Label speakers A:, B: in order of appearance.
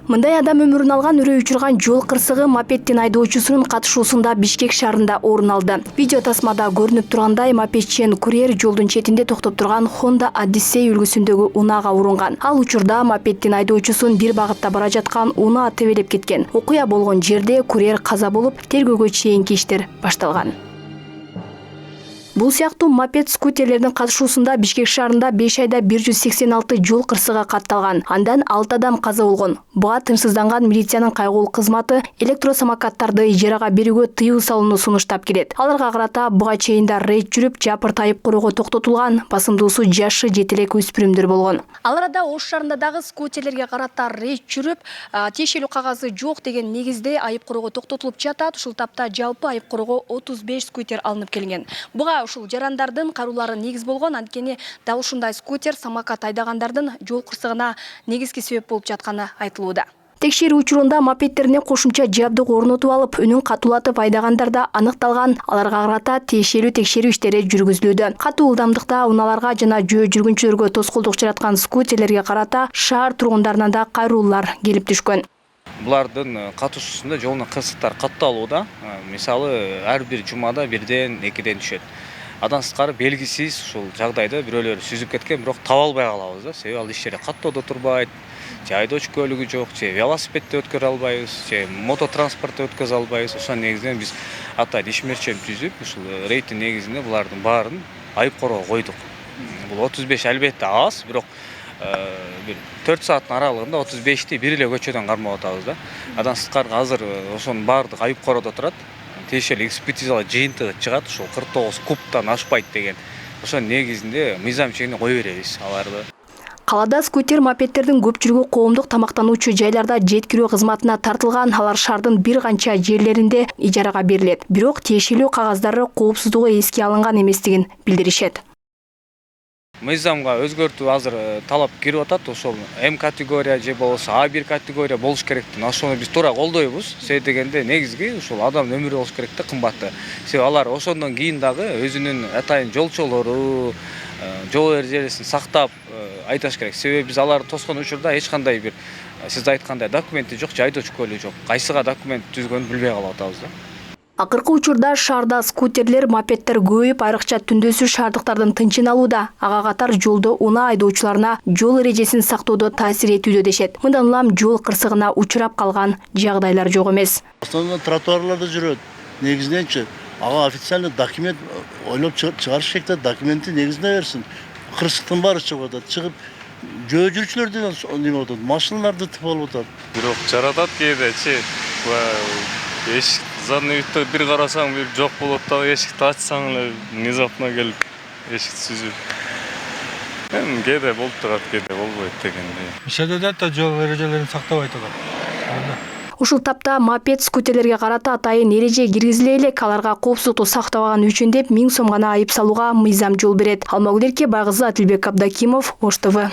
A: Мындай адам өмүрүн алган үрөй учурган жол кырсыгы мопеддин айдоочусунун катышуусунда Бишкек шаарында орун алды. Видео тасмада көрүнүп тургандай, мопедчен курьер жолдун четинде токтоп турган Honda Odyssey үлгүсүндөгү унаага урунган. Ал учурда мопеддин айдоочусун бир багытта бара жаткан унаа тебелеп кеткен. Окуя болгон жерде курьер каза болуп, тергөөгө чейинки иштер башталган. Бул сыяктуу мопед скутерлердин катышуусунда Бишкек шаарында 5 айда 186 жол кырсыгы катталган. Андан 6 адам каза болгон. Буга тынчсызданган милициянын кайгылуу кызматы электросамокаттарды ижарага берүүгө тыюу салууну сунуштап келет. Аларга карата буга чейин да рейд жүрүп, жапырт айып короого токтотулган. Басымдуусу жашы жетелек өспүрүмдөр болгон. Ал арада Ош шаарында дагы скутерлерге карата рейд жүрүп, тиешелүү кагазы жок деген негизде айып короого токтотулуп жатат. Ушул тапта жалпы айып короого 35 скутер алынып келген. Буга ушул жарандардын каруулары негиз болгон, анткени дал ушундай скутер самокат айдагандардын жол кырсыгына негизги себеп болуп жатканы айтылууда. Текшерүү учурунда мопеддерине кошумча жабдык орнотуп алып, үнүн катуулатып айдагандар да аныкталган. Аларга карата тиешелүү текшерүү иштери жүргүзүлүүдө. Катуу ылдамдыкта унааларга жана жөө жүргүнчүлөргө тоскоолдук жараткан скутерлерге карата шаар тургундарынан да кайруулар келип түшкөн.
B: Булардын катышуусунда жолдун кырсыктары катталууда. Мисалы, ар бир жумада 1ден 2ден түшөт. Адан сырткары белгисиз ушул жагдайда бирөөлөр сүзүп кеткен, бирок таба албай калабыз да. Себеби ал иш жерде каттоодо турбайт, же айдоочу көлүгү жок, же велосипедди өткөрө албайбыз, же мототранспортто өткөзө албайбыз. Ошонун негизинен биз атайын ишмерчилик түзүп, ушул рейдтин негизинде булардын баарын айып короого койдук. Бул 35 албетте аз, бирок бир 4 сааттын аралыгында 35ти бир эле көчөдөн кармап атабыз да. Адан сырткары азыр ошонун баардыгы айып короодо турат. Тиешелүү экспертизалар жыйынтыгы чыгат, ушул 49 кубтан ашпайт деген. Ошонун негизинде мыйзам чегине кое беребиз аларды.
A: Калада скутер мопеддердин көпчүлүгү коомдук тамактануучу жайларда жеткирүү кызматына тартылган. Алар шаардын бир канча жерлеринде ижарага берилет. Бирок тиешелүү кагаздары коопсуздугу эске алынган эместигин билдиришет.
B: Мыйзамга өзгөртүү азыр талап кирип атат. Ошол М категория же болбосо А1 категория болуш керек. Ошону биз туура колдойбуз. Себеп дегенде негизги ушул адамдын өмүрү болуш керек да, кымбаты. Себеби алар ошондон кийин дагы өзүнүн атайын жолчолору, жол эрежесин сактап айдаш керек. Себеби биз аларды тоскон учурда эч кандай бир сиз айткандай документи жок, же айдоочу көлүгү жок. Кайсыга документ түзгөнүн билбей калып атабыз да.
A: Акыркы учурда шаарда скутерлер, мопеддер көбөйүп, айрыкча түндөсү шаардыктардын тынчын алууда. Ага катар жолдо унаа айдоочуларына жол эрежесин сактоодо таасир этүүдө дешет. Мындан улам жол кырсыгына учурап калган жагдайлар жок эмес.
C: Основном тротуарларда жүрөт. Негизиненчи ага официальный документ ойлоп чыгарыш керек да, документи негизине берсин. Кырсыктын баары чыгып атат. Чыгып жөө жүрүүчүлөрдөн неме атат, машиналарды тип алып атат.
D: Бирок жаратат кээдечи. Эшик задний видте бир карасаң бир жок болот да, эшикти ачсаң эле внезапно келип эшикти сүзүп. Кээде болуп турат, кээде болбойт дегендей.
E: Ишедет да жол эрежелерин сактабайт атат.
A: Ушул тапта мопед скутерлерге карата атайын эреже киргизиле элек. Аларга коопсуздукту сактабаган үчүн деп 1000 сом гана айып салууга мыйзам жол берет. Алмагүл Байгызы, Атилбек Абдакимов, Ош ТВ.